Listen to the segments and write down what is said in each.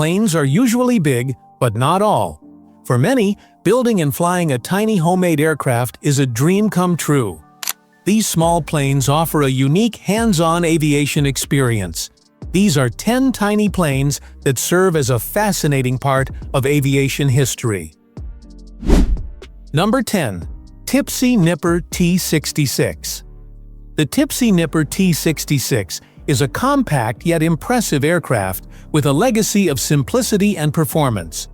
Planes are usually big, but not all. For many, building and flying a tiny homemade aircraft is a dream come true. These small planes offer a unique hands-on aviation experience. These are 10 tiny planes that serve as a fascinating part of aviation history. Number 10. Tipsy Nipper T66. The Tipsy Nipper T66 is a compact yet impressive aircraft with a legacy of simplicity and performance.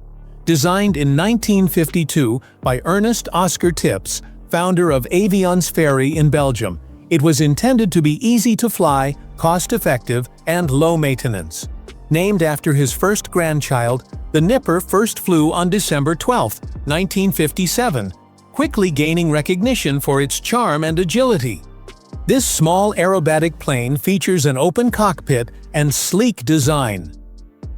Designed in 1952 by Ernest Oscar Tips, founder of Avions Ferry in Belgium, it was intended to be easy to fly, cost-effective, and low maintenance. Named after his first grandchild, the Nipper first flew on December 12, 1957, quickly gaining recognition for its charm and agility. This small aerobatic plane features an open cockpit and sleek design.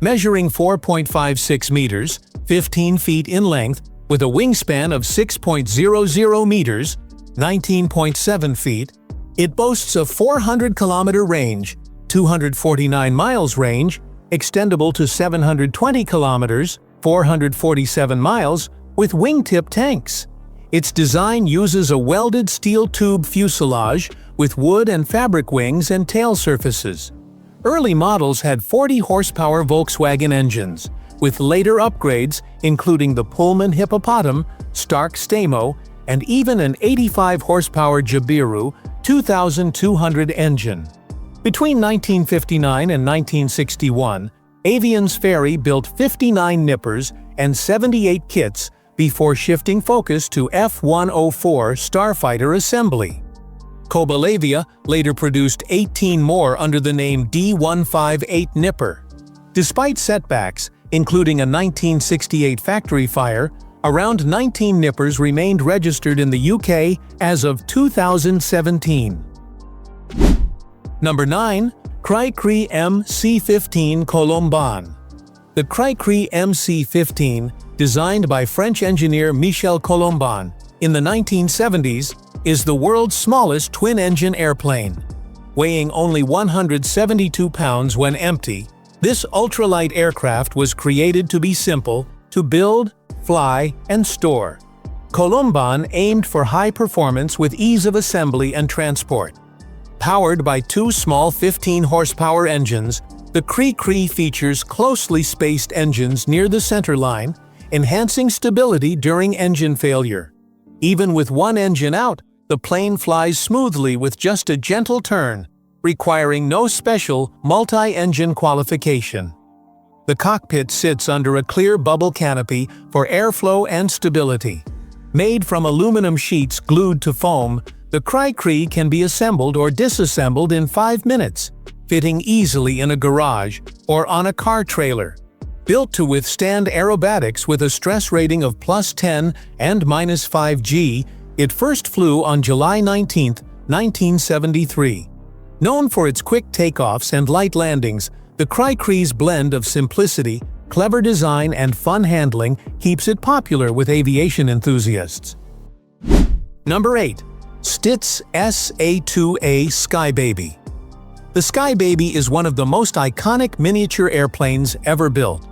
Measuring 4.56 meters, 15 feet in length, with a wingspan of 6.00 meters, 19.7 feet, it boasts a 400-kilometer range, 249 miles range, extendable to 720 kilometers, 447 miles, with wingtip tanks. Its design uses a welded steel tube fuselage with wood and fabric wings and tail surfaces. Early models had 40-horsepower Volkswagen engines, with later upgrades including the Pullman Hippopotam, Stark Stamo, and even an 85-horsepower Jabiru 2200 engine. Between 1959 and 1961, Avions Ferry built 59 Nippers and 78 kits before shifting focus to F-104 Starfighter assembly. Kobalavia later produced 18 more under the name D158 Nipper. Despite setbacks, including a 1968 factory fire, around 19 Nippers remained registered in the UK as of 2017. Number 9. Kry MC15 Colomban. The Kry MC15, designed by French engineer Michel Colomban in the 1970s, is the world's smallest twin-engine airplane. Weighing only 172 pounds when empty, this ultralight aircraft was created to be simple to build, fly, and store. Colomban aimed for high performance with ease of assembly and transport. Powered by two small 15-horsepower engines, the Kry features closely spaced engines near the center line, enhancing stability during engine failure. Even with one engine out, the plane flies smoothly with just a gentle turn, requiring no special multi-engine qualification. The cockpit sits under a clear bubble canopy for airflow and stability. Made from aluminum sheets glued to foam, the Kry can be assembled or disassembled in 5 minutes, fitting easily in a garage or on a car trailer. Built to withstand aerobatics with a stress rating of +10 and -5 G, it first flew on July 19, 1973. Known for its quick takeoffs and light landings, the Kry's blend of simplicity, clever design, and fun handling keeps it popular with aviation enthusiasts. Number 8. Stitz SA2A Skybaby. The Skybaby is one of the most iconic miniature airplanes ever built.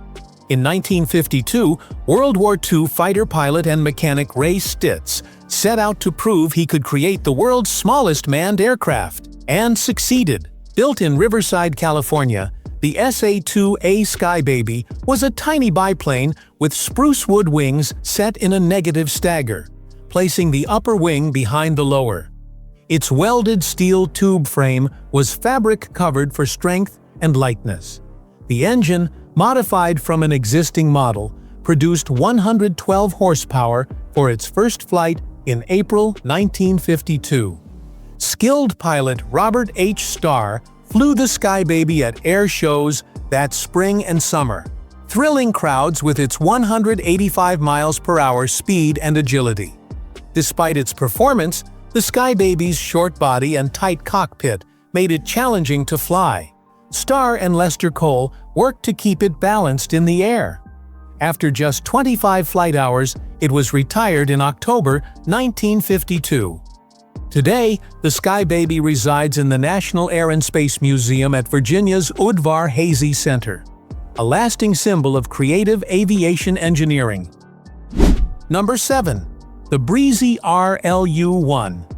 In 1952, World War II fighter pilot and mechanic Ray Stitz set out to prove he could create the world's smallest manned aircraft, and succeeded. Built in Riverside, California, the SA2A Skybaby was a tiny biplane with spruce wood wings set in a negative stagger, placing the upper wing behind the lower. Its welded steel tube frame was fabric-covered for strength and lightness. The engine, modified from an existing model, produced 112 horsepower for its first flight in April 1952. Skilled pilot Robert H. Starr flew the Skybaby at air shows that spring and summer, thrilling crowds with its 185 miles per hour speed and agility. Despite its performance, the Skybaby's short body and tight cockpit made it challenging to fly. Starr and Lester Cole worked to keep it balanced in the air. After just 25 flight hours, it was retired in October 1952. Today, the Skybaby resides in the National Air and Space Museum at Virginia's Udvar-Hazy Center. a lasting symbol of creative aviation engineering. Number 7. The Breezy RU1.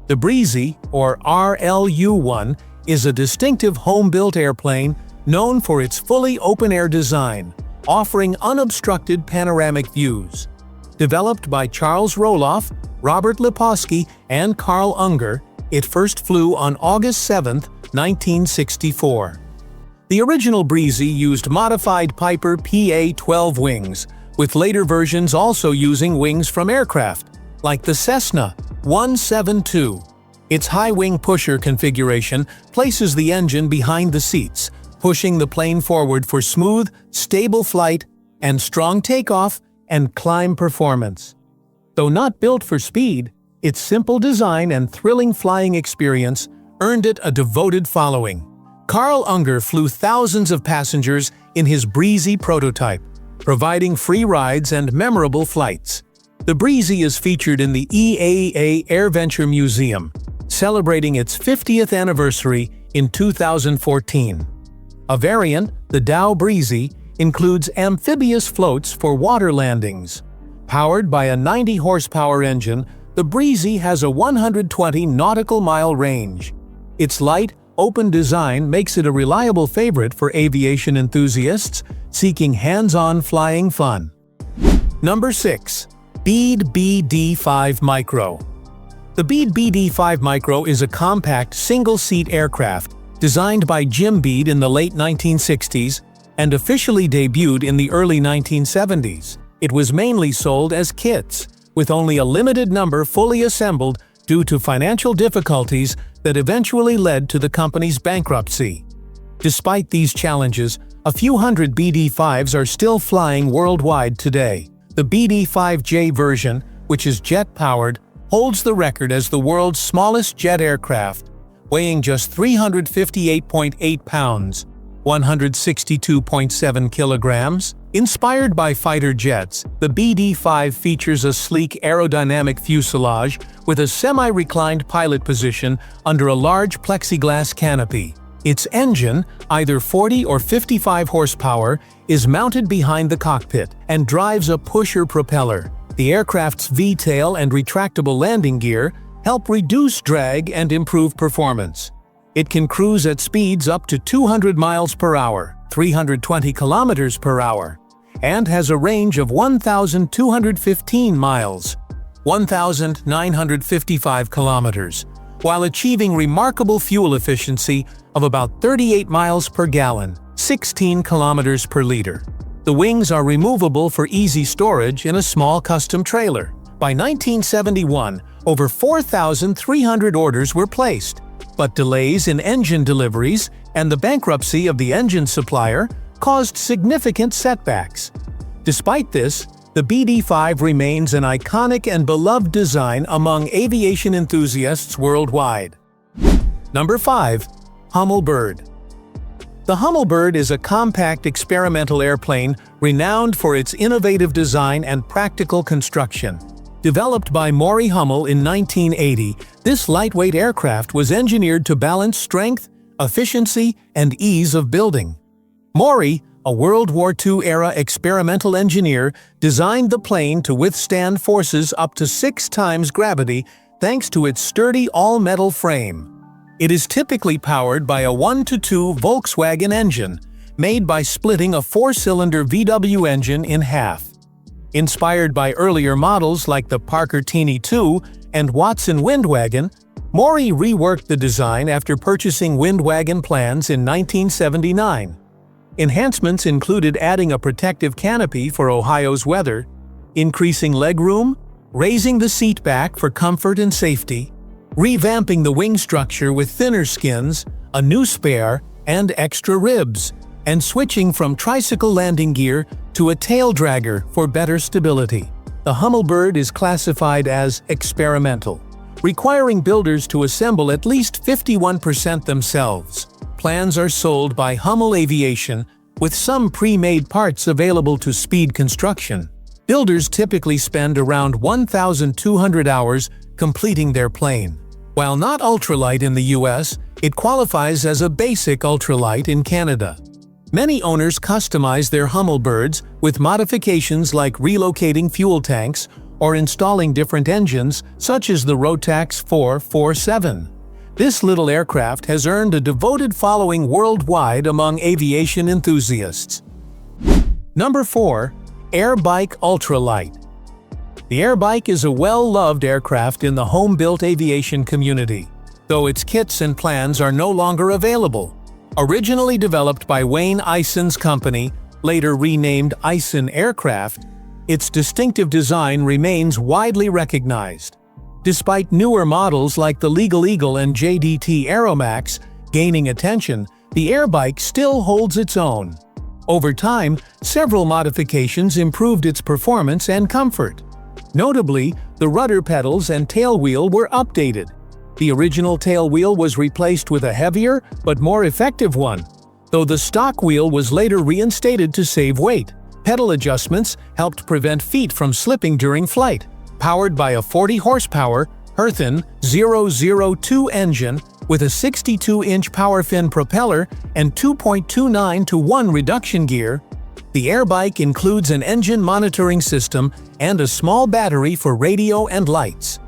The Breezy, or RU1, is a distinctive home-built airplane known for its fully open-air design, offering unobstructed panoramic views. Developed by Charles Roloff, Robert Lipovsky, and Carl Unger, it first flew on August 7, 1964. The original Breezy used modified Piper PA-12 wings, with later versions also using wings from aircraft, like the Cessna 172. Its high-wing pusher configuration places the engine behind the seats, pushing the plane forward for smooth, stable flight and strong takeoff and climb performance. Though not built for speed, its simple design and thrilling flying experience earned it a devoted following. Carl Unger flew thousands of passengers in his Breezy prototype, providing free rides and memorable flights. The Breezy is featured in the EAA AirVenture Museum, celebrating its 50th anniversary in 2014. A variant, the Dow Breezy, includes amphibious floats for water landings. Powered by a 90-horsepower engine, the Breezy has a 120 nautical mile range. Its light, open design makes it a reliable favorite for aviation enthusiasts seeking hands-on flying fun. Number 6. Bead BD5 Micro. The Bead BD5 Micro is a compact single-seat aircraft designed by Jim Bead in the late 1960s and officially debuted in the early 1970s. It was mainly sold as kits, with only a limited number fully assembled due to financial difficulties that eventually led to the company's bankruptcy. Despite these challenges, a few hundred BD5s are still flying worldwide today. The BD5J version, which is jet-powered, holds the record as the world's smallest jet aircraft, weighing just 358.8 pounds, 162.7 kilograms. Inspired by fighter jets, the BD5 features a sleek aerodynamic fuselage with a semi-reclined pilot position under a large plexiglass canopy. Its engine, either 40 or 55 horsepower, is mounted behind the cockpit and drives a pusher propeller. The aircraft's V-tail and retractable landing gear help reduce drag and improve performance. It can cruise at speeds up to 200 miles per hour, 320 kilometers per hour, and has a range of 1,215 miles, 1,955 kilometers, while achieving remarkable fuel efficiency of about 38 miles per gallon, 16 kilometers per liter. The wings are removable for easy storage in a small custom trailer. By 1971, over 4,300 orders were placed, but delays in engine deliveries and the bankruptcy of the engine supplier caused significant setbacks. Despite this, the BD5 remains an iconic and beloved design among aviation enthusiasts worldwide. Number 5. Hummelbird. The Hummelbird is a compact experimental airplane renowned for its innovative design and practical construction. Developed by Maury Hummel in 1980, this lightweight aircraft was engineered to balance strength, efficiency, and ease of building. Maury, a World War II-era experimental engineer, designed the plane to withstand forces up to 6 times gravity thanks to its sturdy all-metal frame. It is typically powered by a 1-to-2 Volkswagen engine, made by splitting a 4-cylinder VW engine in half. Inspired by earlier models like the Parker Teeny 2 and Watson Windwagon, Maury reworked the design after purchasing Windwagon plans in 1979. Enhancements included adding a protective canopy for Ohio's weather, increasing legroom, raising the seat back for comfort and safety, revamping the wing structure with thinner skins, a new spare, and extra ribs, and switching from tricycle landing gear to a tail dragger for better stability. The Hummelbird is classified as experimental, requiring builders to assemble at least 51% themselves. Plans are sold by Hummel Aviation, with some pre-made parts available to Speed Construction. Builders typically spend around 1,200 hours completing their plane. While not ultralight in the US, it qualifies as a basic ultralight in Canada. Many owners customize their Hummelbirds with modifications like relocating fuel tanks or installing different engines, such as the Rotax 447. This little aircraft has earned a devoted following worldwide among aviation enthusiasts. Number 4. Airbike Ultralight. The Airbike is a well-loved aircraft in the home-built aviation community, though its kits and plans are no longer available. Originally developed by Wayne Eison's company, later renamed Eison Aircraft, its distinctive design remains widely recognized. Despite newer models like the Legal Eagle and JDT Aeromax gaining attention, the Airbike still holds its own. Over time, several modifications improved its performance and comfort. Notably, the rudder pedals and tailwheel were updated. The original tailwheel was replaced with a heavier but more effective one, though the stock wheel was later reinstated to save weight. Pedal adjustments helped prevent feet from slipping during flight. Powered by a 40-horsepower Hirthon 002 engine with a 62-inch power fin propeller and 2.29:1 reduction gear, the Airbike includes an engine monitoring system and a small battery for radio and lights.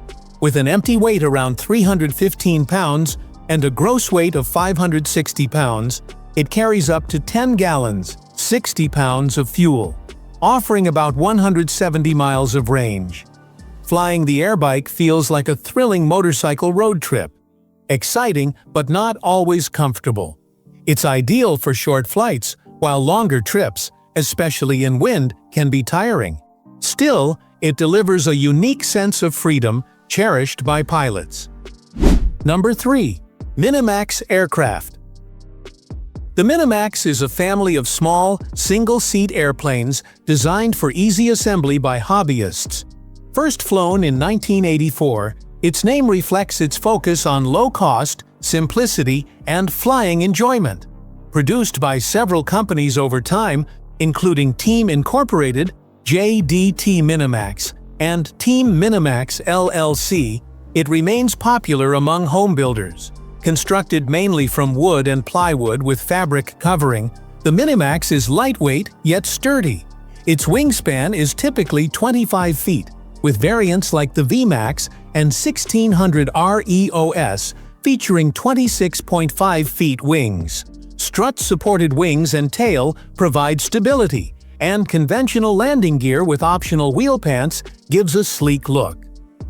With an empty weight around 315 pounds and a gross weight of 560 pounds, it carries up to 10 gallons, 60 pounds of fuel, offering about 170 miles of range. Flying the Airbike feels like a thrilling motorcycle road trip. Exciting, but not always comfortable. It's ideal for short flights, while longer trips, especially in wind, can be tiring. Still, it delivers a unique sense of freedom cherished by pilots. Number 3. Minamax Aircraft. The Minamax is a family of small, single-seat airplanes designed for easy assembly by hobbyists. First flown in 1984, its name reflects its focus on low cost, simplicity, and flying enjoyment. Produced by several companies over time, including Team Incorporated, JDT Minimax, and Team Minamax LLC, it remains popular among home builders. Constructed mainly from wood and plywood with fabric covering, the Minimax is lightweight yet sturdy. Its wingspan is typically 25 feet, with variants like the VMAX and 1600 REOS featuring 26.5 feet wings. Strut-supported wings and tail provide stability, and conventional landing gear with optional wheel pants gives a sleek look.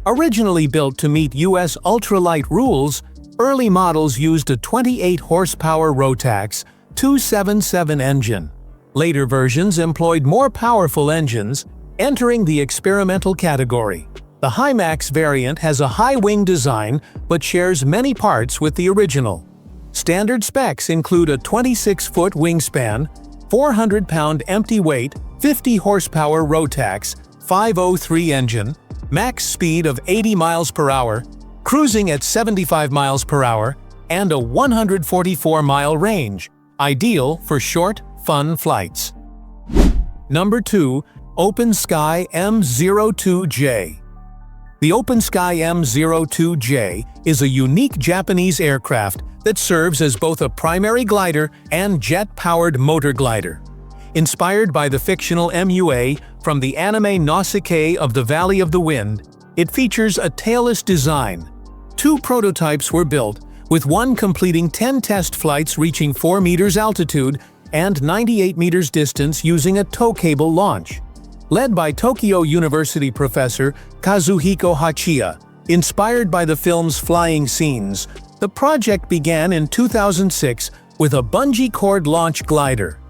Originally built to meet US ultralight rules, early models used a 28-horsepower Rotax 277 engine. Later versions employed more powerful engines, entering the experimental category. The Himax variant has a high-wing design but shares many parts with the original. Standard specs include a 26-foot wingspan, 400-pound empty weight, 50-horsepower Rotax 503 engine, max speed of 80 miles per hour, cruising at 75 miles per hour, and a 144-mile range, ideal for short, fun flights. Number 2. Open Sky M02J. The Open Sky M02J is a unique Japanese aircraft that serves as both a primary glider and jet-powered motor glider. Inspired by the fictional MUA from the anime Nausicaa of the Valley of the Wind, it features a tailless design. 2 prototypes were built, with one completing 10 test flights reaching 4 meters altitude and 98 meters distance using a tow cable launch. Led by Tokyo University professor Kazuhiko Hachiya, inspired by the film's flying scenes, the project began in 2006 with a bungee cord launch glider.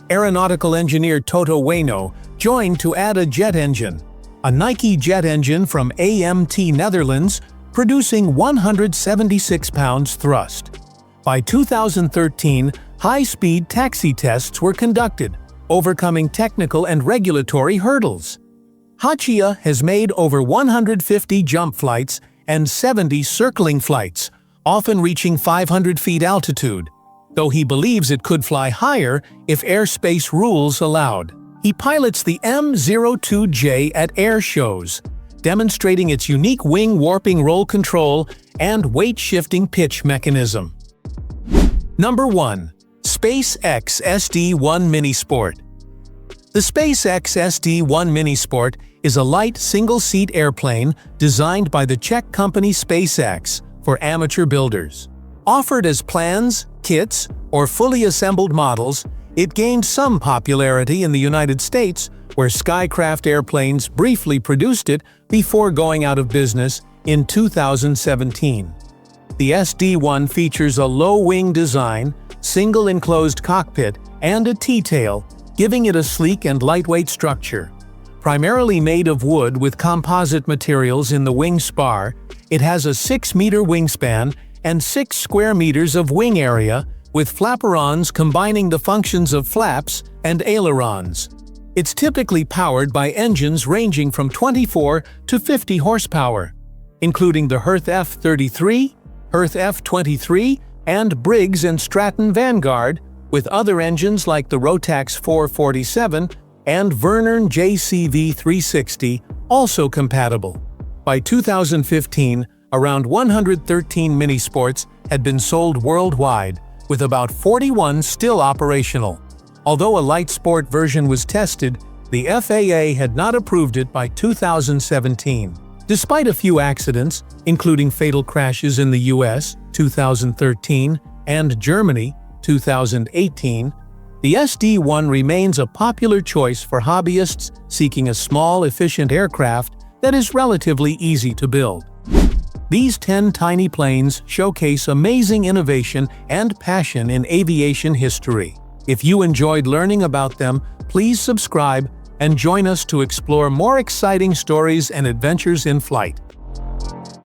Aeronautical engineer Toto Ueno joined to add a jet engine, a Nike jet engine from AMT Netherlands, producing 176 pounds thrust. By 2013, high-speed taxi tests were conducted, overcoming technical and regulatory hurdles. Hachiya has made over 150 jump flights and 70 circling flights, often reaching 500 feet altitude, though he believes it could fly higher if airspace rules allowed. He pilots the M02J at air shows, demonstrating its unique wing warping roll control and weight-shifting pitch mechanism. Number 1. SpaceX SD1 Minisport. The SpaceX SD1 Minisport is a light single-seat airplane designed by the Czech company SpaceX for amateur builders. Offered as plans, kits, or fully assembled models, it gained some popularity in the United States, where Skycraft Airplanes briefly produced it before going out of business in 2017. The SD1 features a low-wing design, single enclosed cockpit, and a T-tail, giving it a sleek and lightweight structure. Primarily made of wood with composite materials in the wing spar, it has a 6-meter wingspan and 6 square meters of wing area, with flaperons combining the functions of flaps and ailerons. It's typically powered by engines ranging from 24 to 50 horsepower, including the Hirth F33, Hirth F23, and Briggs & Stratton Vanguard, with other engines like the Rotax 447 and Vernern JCV360 also compatible. By 2015, around 113 Minisports had been sold worldwide, with about 41 still operational. Although a light sport version was tested, the FAA had not approved it by 2017. Despite a few accidents, including fatal crashes in the US 2013 and Germany 2018, the SD1 remains a popular choice for hobbyists seeking a small, efficient aircraft that is relatively easy to build. These 10 tiny planes showcase amazing innovation and passion in aviation history. If you enjoyed learning about them, please subscribe and join us to explore more exciting stories and adventures in flight.